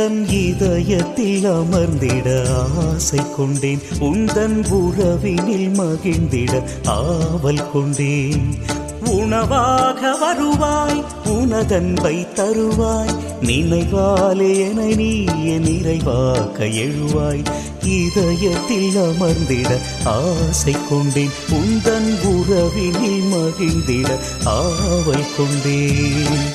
உந்தன் இதயத்தில் அமர்ந்திட ஆசை கொண்டேன், உந்தன் உறவினில் மகிழ்ந்திட ஆவல் கொண்டேன். உணவாக வருவாய், உனதன்பை தருவாய், நினைவாலே என நீயே நிறைவாக்க எழுவாய். இதயத்தில் அமர்ந்திட ஆசை கொண்டேன், உந்தன் உறவினில் மகிழ்ந்திட ஆவல் கொண்டேன்.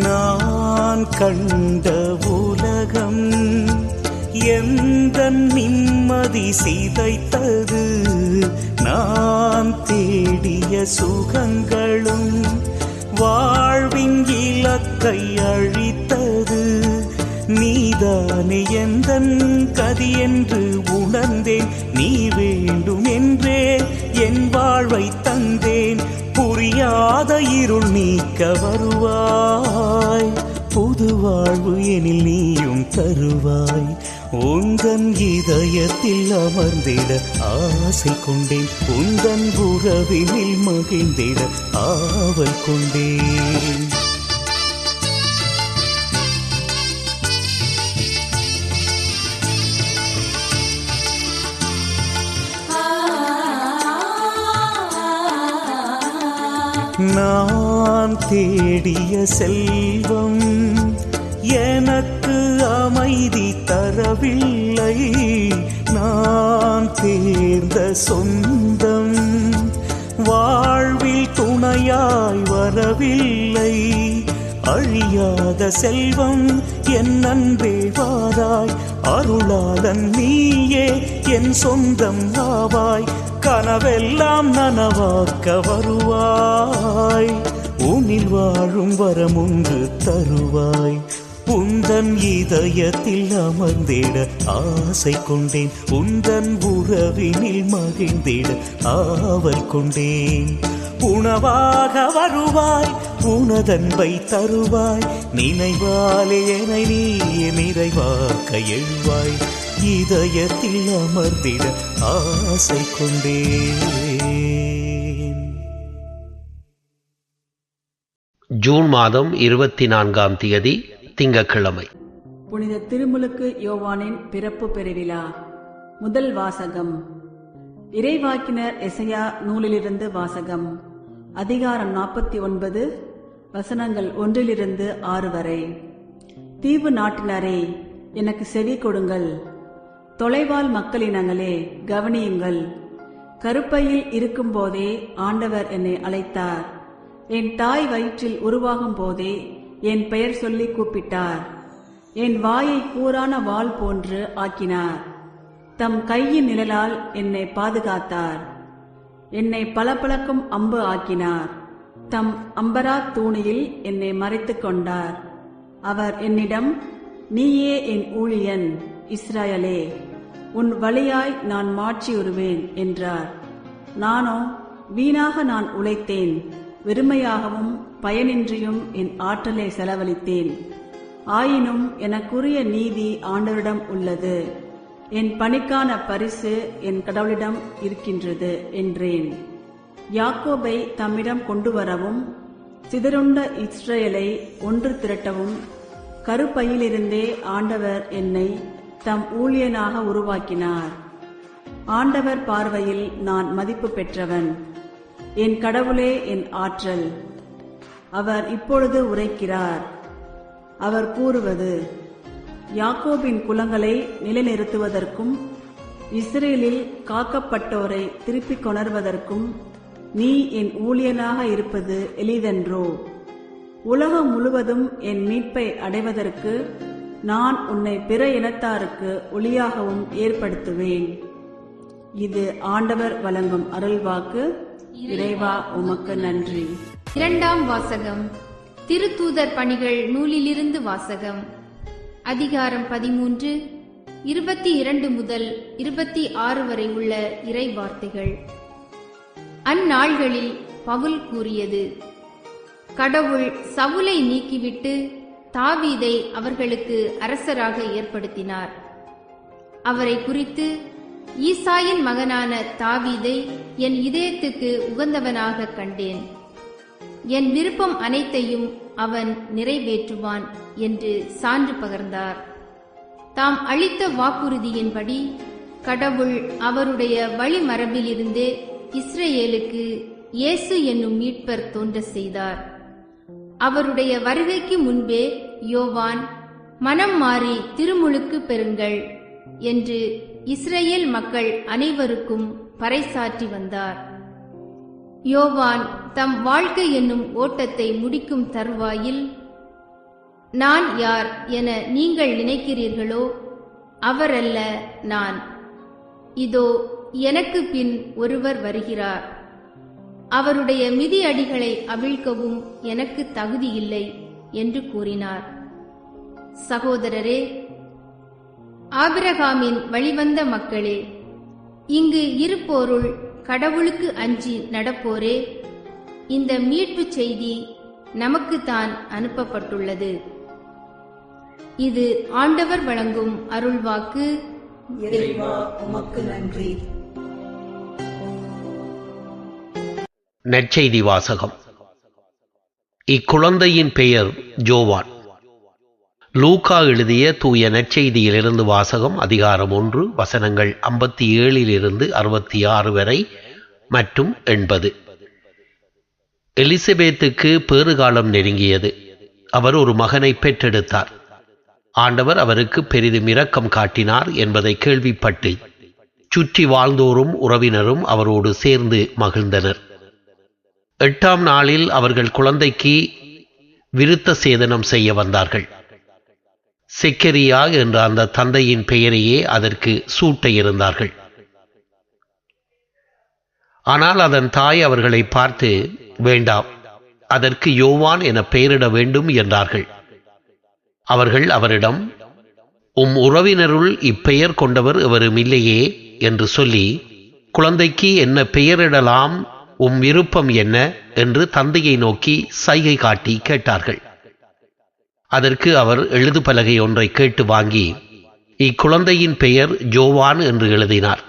நான் கண்ட உலகம் எந்த நிம்மதி சிதைத்தது, நான் தேடிய சுகங்களும் வாழ்வின் இலக்கை அழித்தது. நீதானே எந்தன் கதி என்று உணர்ந்தேன், நீ வேண்டும் என்றே என் வாழ்வை தந்தேன். புரியாத இருள் நீக்க வருவாய், புது வாழ்வு எனில் நீயும் தருவாய். உந்தன் இதயத்தில் அமர்ந்திட ஆசை கொண்டேன், உந்தன் உறவினில் மகிழ்ந்திட ஆவல் கொண்டேன். நான் தேடிய செல்வம் எனக்கு அமைதி தரவில்லை, நான் தேர்ந்த சொந்தம் வாழ்வில் துணையாய் வரவில்லை. அழியாத செல்வம் என் அன்பே வாராய், அருளாளன் நீயே என் சொந்தம் ஆவாய். கனவெல்லாம் நனவாக்க வருவாய், உன்னில் வாழும் வரமுண்டு தருவாய். உந்தன் இதயத்தில் அமர்ந்திட ஆசை கொண்டேன், உந்தன் உறவினில் மகிழ்ந்திட ஆவல் கொண்டேன். உணவாக வருவாய், உனதன்பை தருவாய், நினைவாலே என நீயே நிறைவாக்க எழுவாய். இதயத்தில் அமர்ந்திட ஆசை கொண்டேன். ஜூன் மாதம் 24ஆம் தேதி திங்கட்கிழமை. புனித திருமுழுக்கு யோவானின் பிறப்பு பெருவிழா. முதல் வாசகம். இறைவாக்கினர் எசையா நூலிலிருந்து வாசகம். அதிகாரம் 49, வசனங்கள் 1-6 வரை. தீவு நாட்டினரே, எனக்கு செவி கொடுங்கள். தொலைவாழ் மக்களினங்களே, கவனியுங்கள். கருப்பையில் இருக்கும் போதே ஆண்டவர் என்னை அழைத்தார். என் தாய் வயிற்றில் உருவாகும் போதே என் பெயர் சொல்லி கூப்பிட்டார். என் வாயை கூரான வாள் போன்று ஆக்கினார். தம் கையின் நிழலால் என்னை பாதுகாத்தார். என்னை பளபளக்கும் அம்பு ஆக்கினார். தம் அம்பரா தூணியில் என்னை மறைத்துக் கொண்டார். அவர் என்னிடம், நீயே என் ஊழியன் இஸ்ராயலே, உன் வழியாய் நான் மாட்சியுறுவேன் என்றார். நானோ, வீணாக நான் உழைத்தேன், வெறுமையாகவும் பயனின்றியும் என் ஆற்றலை செலவழித்தேன். ஆயினும் எனக்குரிய நீதி ஆண்டவரிடம் உள்ளது, என் பணிக்கான பரிசு என் கடவுளிடம் இருக்கின்றது என்றேன். யாக்கோபை தம்மிடம் கொண்டு வரவும், சிதறுண்ட இஸ்ரேலை ஒன்று திரட்டவும் கருப்பையிலிருந்தே ஆண்டவர் என்னை தம் ஊழியனாக உருவாக்கினார். ஆண்டவர் பார்வையில் நான் மதிப்பு பெற்றவன். என் கடவுளே என் ஆற்றல். அவர் இப்பொழுது உரைக்கிறார். அவர் கூறுவது, யாக்கோபின் குலங்களை நிலைநிறுத்துவதற்கும் இஸ்ரேலில் காக்கப்பட்டோரை திருப்பிக் கொணர்வதற்கும் நீ என் ஊழியனாக இருப்பது எளிதென்றோ? உலகம் முழுவதும் என் மீட்பை அடைவதற்கு நான் உன்னை பிற இனத்தாருக்கு ஒளியாகவும் ஏற்படுத்துவேன். இது ஆண்டவர் வழங்கும் அருள்வாக்கு. இறைவா, உமக்கு நன்றி. இரண்டாம் வாசகம். திருத்தூதர் பணிகள் நூலிலிருந்து வாசகம். அதிகாரம் 13, 22 முதல் 26 வரை உள்ள இறை வார்த்தைகள். அந்நாள்களில் பவுல் கூறியது: கடவுள் சவுலை நீக்கிவிட்டு தாவீதை அவர்களுக்கு அரசராக ஏற்படுத்தினார். அவரை குறித்து, ஈசாயின் மகனான தாவீதை என் இதயத்துக்கு உகந்தவனாக கண்டேன், என் விருப்பம் அனைத்தையும் அவன் நிறைவேற்றுவான் என்று சான்று பகர்ந்தார். தாம் அளித்த வாக்குறுதியின்படி கடவுள் அவருடைய வழிமரபிலிருந்தே இஸ்ரேலுக்கு இயேசு என்னும் மீட்பர் தோன்ற செய்தார். அவருடைய வருகைக்கு முன்பே யோவான், மனம் மாறி திருமுழுக்கு பெறுங்கள் என்று இஸ்ரேல் மக்கள் அனைவருக்கும் பறைசாற்றி வந்தார். யோவான் தம் வாழ்க்கை என்னும் ஓட்டத்தை முடிக்கும் தருவாயில், நான் யார் என நீங்கள் நினைக்கிறீர்களோ அவரல்ல நான், இதோ எனக்கு பின் ஒருவர் வருகிறார், அவருடைய மிதியடிகளை அவிழ்க்கவும் எனக்கு தகுதியில்லை என்று கூறினார். சகோதரரே, ஆபிரகாமின் வழிவந்த மக்களே, இங்கு இருப்போருள் கடவுளுக்கு அஞ்சி நடப்போரே, இந்த மீட்பு செய்தி நமக்குத்தான் அனுப்பப்பட்டுள்ளது. இது ஆண்டவர் வழங்கும் அருள்வாக்கு. இறைவா, உமக்கு நன்றி. நற்செய்தி வாசகம். இக்குழந்தையின் பெயர் ஜோவான். லூக்கா எழுதிய தூய நற்செய்தியிலிருந்து வாசகம். அதிகாரம் 1, வசனங்கள் 57 66 வரை மற்றும் 80. எலிசபெத்துக்கு பேறுகாலம் நெருங்கியது. அவர் ஒரு மகனை பெற்றெடுத்தார். ஆண்டவர் அவருக்கு பெரிதும் இரக்கம் காட்டினார் என்பதை கேள்விப்பட்டு சுற்றி வாழ்ந்தோரும் உறவினரும் அவரோடு சேர்ந்து மகிழ்ந்தனர். 8ஆம் நாளில் அவர்கள் குழந்தைக்கு விருத்த சேதனம் செய்ய வந்தார்கள். செக்கரியா என்ற அந்த தந்தையின் பெயரையே அதற்கு சூட்ட இருந்தார்கள். ஆனால் அதன் தாய் அவர்களை பார்த்து, வேண்டாம், அதற்கு யோவான் என பெயரிட வேண்டும் என்றார்கள். அவர்கள் அவரிடம், உறவினருள் இப்பெயர் கொண்டவர் எவரும் இல்லையே என்று சொல்லி, குழந்தைக்கு என்ன பெயரிடலாம், விருப்பம் என்ன என்று தந்தையை நோக்கி சைகை காட்டி கேட்டார்கள். அதற்கு அவர் எழுது பலகை ஒன்றை கேட்டு வாங்கி இக்குழந்தையின் பெயர் ஜோவான் என்று எழுதினார்.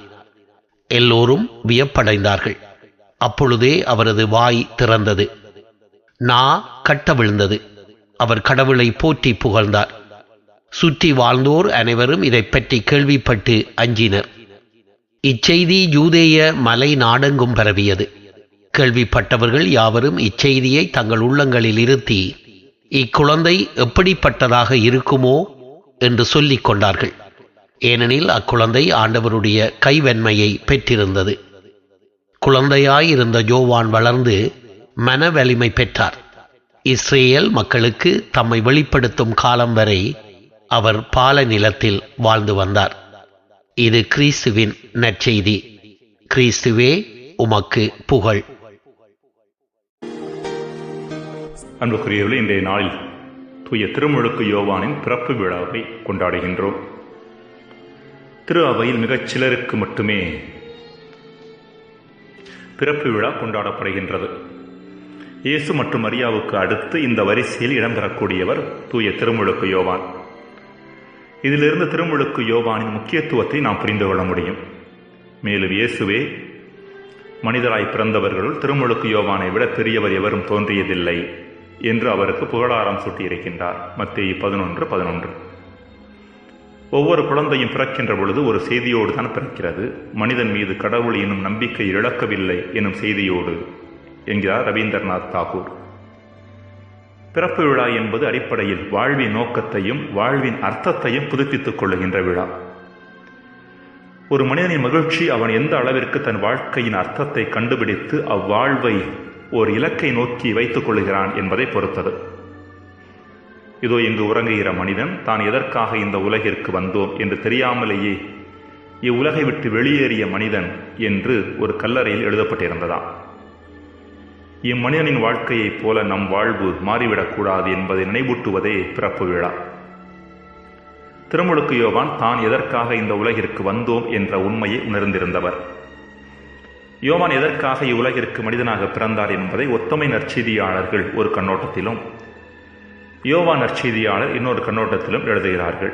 எல்லோரும் வியப்படைந்தார்கள். அப்பொழுதே அவரது வாய் திறந்தது, நா கட்ட விழுந்தது. அவர் கடவுளை போற்றி புகழ்ந்தார். சுற்றி வாழ்ந்தோர் அனைவரும் இதை பற்றி கேள்விப்பட்டு அஞ்சினர். இச்செய்தி யூதேய மலை நாடெங்கும் பரவியது. கேள்விப்பட்டவர்கள் யாவரும் இச்செய்தியை தங்கள் உள்ளங்களில் இருத்தி, இக்குழந்தை எப்படிப்பட்டதாக இருக்குமோ என்று சொல்லிக் கொண்டார்கள். ஏனெனில் அக்குழந்தை ஆண்டவருடைய கைவன்மையை பெற்றிருந்தது. குழந்தையாயிருந்த ஜோவான் வளர்ந்து மன வலிமை பெற்றார். இஸ்ரேல் மக்களுக்கு தம்மை வெளிப்படுத்தும் காலம் வரை அவர் பால நிலத்தில் வாழ்ந்து வந்தார். இது கிறிஸ்துவின் நற்செய்தி. கிறிஸ்துவே, உமக்கு புகழ். அன்புக்குரியவர்களே, இன்றைய நாளில் தூய திருமுழுக்கு யோவானின் பிறப்பு விழாவை கொண்டாடுகின்றோம். திரு அவையில் மிகச் சிலருக்கு மட்டுமே பிறப்பு விழா கொண்டாடப்படுகின்றது. இயேசு மற்றும் மரியாவுக்கு அடுத்து இந்த வரிசையில் இடம்பெறக்கூடியவர் தூய திருமுழுக்கு யோவான். இதிலிருந்து திருமுழுக்கு யோவானின் முக்கியத்துவத்தை நாம் புரிந்து கொள்ள முடியும். மேலும் இயேசுவே மனிதராய் பிறந்தவர்களுள் திருமுழுக்கு யோவானை விட பெரியவர் எவரும் தோன்றியதில்லை என்று அவருக்கு புகழாரம் சூட்டியிருக்கின்றார். மத்தேயு 11:11. ஒவ்வொரு குழந்தையும் பிறக்கின்ற பொழுது ஒரு செய்தியோடு தான் பிறக்கிறது. மனிதன் மீது கடவுள் எனும் நம்பிக்கை இழக்கவில்லை எனும் செய்தியோடு என்கிறார் ரவீந்திரநாத் தாகூர். பிறப்பு விழா என்பது அடிப்படையில் வாழ்வின் நோக்கத்தையும் வாழ்வின் அர்த்தத்தையும் புதுப்பித்துக் கொள்ளுகின்ற விழா. ஒரு மனிதனின் மகிழ்ச்சி அவன் எந்த அளவிற்கு தன் வாழ்க்கையின் அர்த்தத்தை கண்டுபிடித்து அவ்வாழ்வை ஒரு இலக்கை நோக்கி வைத்துக் கொள்கிறான் என்பதை பொறுத்தது. இதோ இங்கு உறங்குகிற மனிதன் தான் எதற்காக இந்த உலகிற்கு வந்தோம் என்று தெரியாமலேயே இவ்வுலகை விட்டு வெளியேறிய மனிதன் என்று ஒரு கல்லறையில் எழுதப்பட்டிருந்ததாம். இம்மனிதனின் வாழ்க்கையைப் போல நம் வாழ்வு மாறிவிடக்கூடாது என்பதை நினைவூட்டுவதே பிறப்பு விழா. திருமுழுக்கு யோவான் தான் எதற்காக இந்த உலகிற்கு வந்தோம் என்ற உண்மையை உணர்ந்திருந்தவர். யோவான் எதற்காக இவ்வுலகிற்கு மனிதனாக பிறந்தார் என்பதை ஒத்தமை நற்செய்தியாளர்கள் ஒரு கண்ணோட்டத்திலும், யோவான் நற்செய்தியாளர் இன்னொரு கண்ணோட்டத்திலும் எழுதுகிறார்கள்.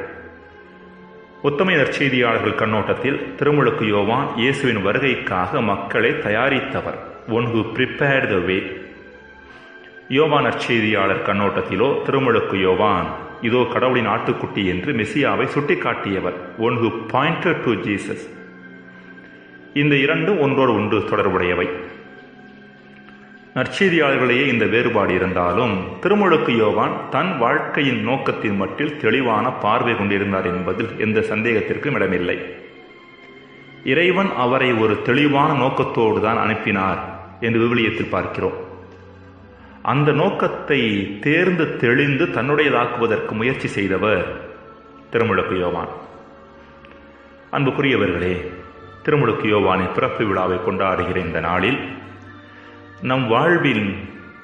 ஒத்தமை நற்செய்தியாளர்கள் கண்ணோட்டத்தில் திருமுழுக்கு யோவான் இயேசுவின் வருகைக்காக மக்களை தயாரித்தவர், one who prepared the way. யோவான் நற்செய்தியாளர் கண்ணோட்டத்திலோ திருமுழுக்கு யோவான் இதோ கடவுளின் ஆட்டுக்குட்டி என்று மெசியாவை சுட்டிக்காட்டியவர், one who pointed to Jesus. இந்த இரண்டும் ஒன்றோடு ஒன்று தொடர்புடையவை. நற்செய்தியாளர்களையே இந்த வேறுபாடு இருந்தாலும் திருமுழுக்கு யோவான் தன் வாழ்க்கையின் நோக்கத்தின் மட்டில் தெளிவான பார்வை கொண்டிருந்தார் என்பதில் எந்த சந்தேகத்திற்கும் இடமில்லை. இறைவன் அவரை ஒரு தெளிவான நோக்கத்தோடு தான் அனுப்பினார் என்று விவிலியத்தில் பார்க்கிறோம். அந்த நோக்கத்தை தேர்ந்து தெளிந்து தன்னுடையதாக்குவதற்கு முயற்சி செய்தவர் திருமுழுக்கு யோவான். அன்புக்குரியவர்களே, திருமுழுக்கு யோவானின் பிறப்பு விழாவை கொண்டாடுகிற இந்த நாளில் நம்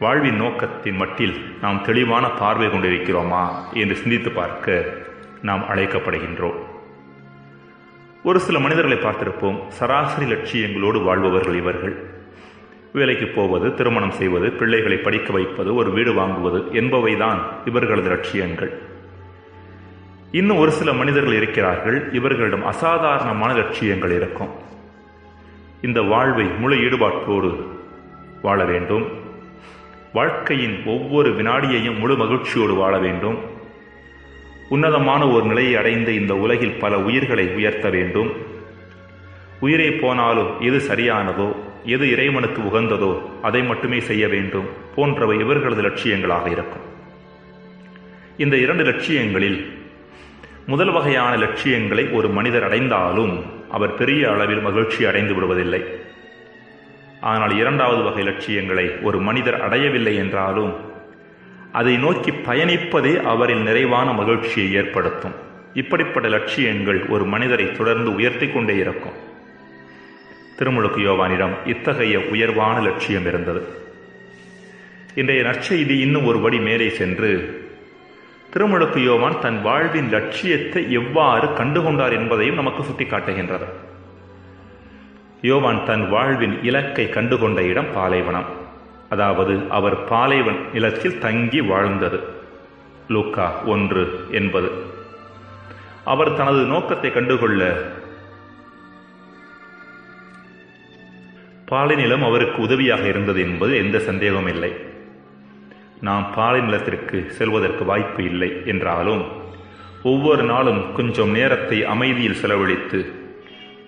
வாழ்வின் நோக்கத்தின் மட்டில் நாம் தெளிவான பார்வை கொண்டிருக்கிறோமா என்று சிந்தித்து பார்க்க நாம் அழைக்கப்படுகின்றோம். ஒரு சில மனிதர்களை பார்த்திருப்போம். சராசரி லட்சியங்களோடு வாழ்பவர்கள் இவர்கள். வேலைக்கு போவது, திருமணம் செய்வது, பிள்ளைகளை படிக்க வைப்பது, ஒரு வீடு வாங்குவது என்பவைதான் இவர்களது லட்சியங்கள். இன்னும் ஒரு சில மனிதர்கள் இருக்கிறார்கள், இவர்களிடம் அசாதாரணமான லட்சியங்கள் இருக்கும். இந்த வாழ்வை முழு ஈடுபாட்டோடு வாழ வேண்டும், வாழ்க்கையின் ஒவ்வொரு வினாடியையும் முழு மகிழ்ச்சியோடு வாழ வேண்டும், உன்னதமான ஒரு நிலையை அடைந்த இந்த உலகில் பல உயிர்களை உயர்த்த வேண்டும், உயிரே போனாலும் எது சரியானதோ, எது இறைவனுக்கு உகந்ததோ அதை மட்டுமே செய்ய வேண்டும் போன்றவை இவர்களது லட்சியங்களாக இருக்கும். இந்த இரண்டு லட்சியங்களில் முதல் வகையான லட்சியங்களை ஒரு மனிதர் அடைந்தாலும் அவர் பெரிய அளவில் மகிழ்ச்சி அடைந்து விடுவதில்லை. ஆனால் இரண்டாவது வகை லட்சியங்களை ஒரு மனிதர் அடையவில்லை என்றாலும் அதை நோக்கி பயணிப்பதே அவரில் நிறைவான மகிழ்ச்சியை ஏற்படுத்தும். இப்படிப்பட்ட லட்சியங்கள் ஒரு மனிதரை தொடர்ந்து உயர்த்தி கொண்டே இருக்கும். திருமுழுக்கு யோவானிடம் இத்தகைய உயர்வான லட்சியம் இருந்தது. இன்றைய நற்செய்தி இன்னும் ஒரு படி மேலே சென்று திருமுழுக்கு யோவான் தன் வாழ்வின் லட்சியத்தை எவ்வாறு கண்டுகொண்டார் என்பதையும் நமக்கு சுட்டிக்காட்டுகின்றது. யோவான் தன் வாழ்வின் இலக்கை கண்டுகொண்ட இடம் பாலைவனம், அதாவது அவர் பாலைவன நிலத்தில் தங்கி வாழ்ந்தது. லூக்கா 1:80. அவர் தனது நோக்கத்தை கண்டுகொள்ள பாலை நிலம் அவருக்கு உதவியாக இருந்தது என்பது எந்த சந்தேகமும் இல்லை. நாம் பாலை நிலத்திற்கு செல்வதற்கு வாய்ப்பு இல்லை என்றாலும் ஒவ்வொரு நாளும் கொஞ்சம் நேரத்தை அமைதியில் செலவழித்து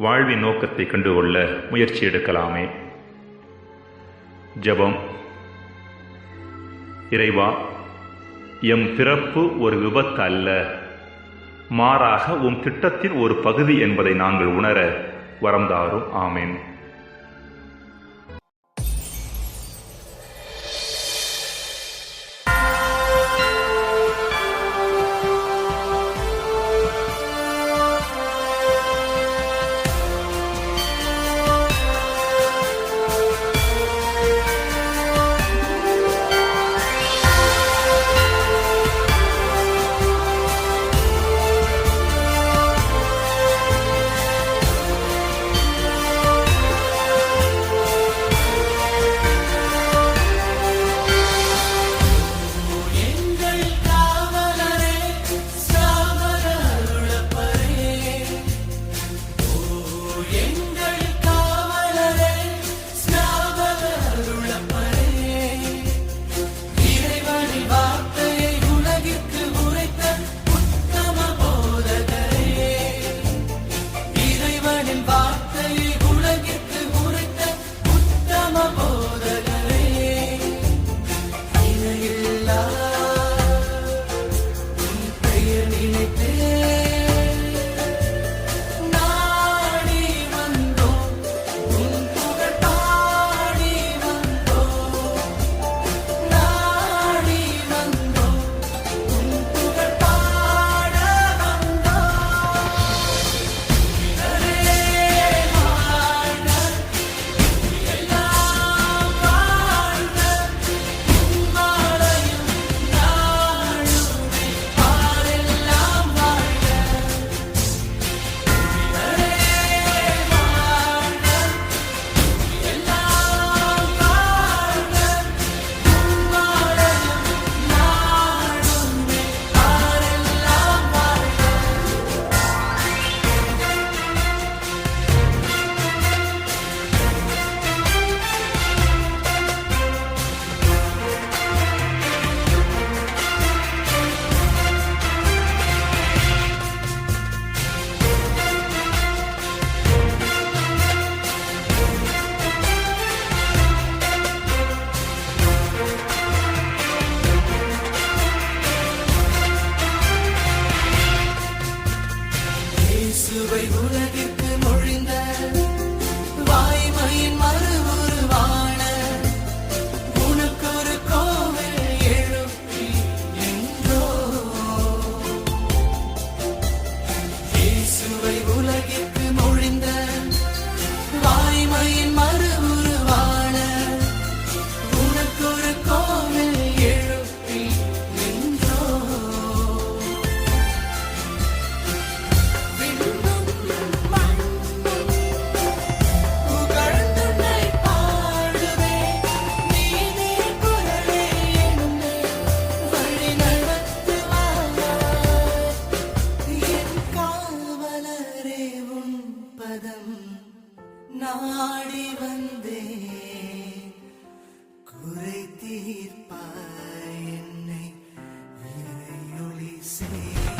வாழ்வின் நோக்கத்தை கண்டுகொள்ள முயற்சி எடுக்கலாமே. ஜெபம். இறைவா, எம் பிறப்பு ஒரு விபத்து அல்ல, மாறாக உம் திட்டத்தின் ஒரு பகுதி என்பதை நாங்கள் உணர வரம் தாரும். ஆமென். இயேசுவே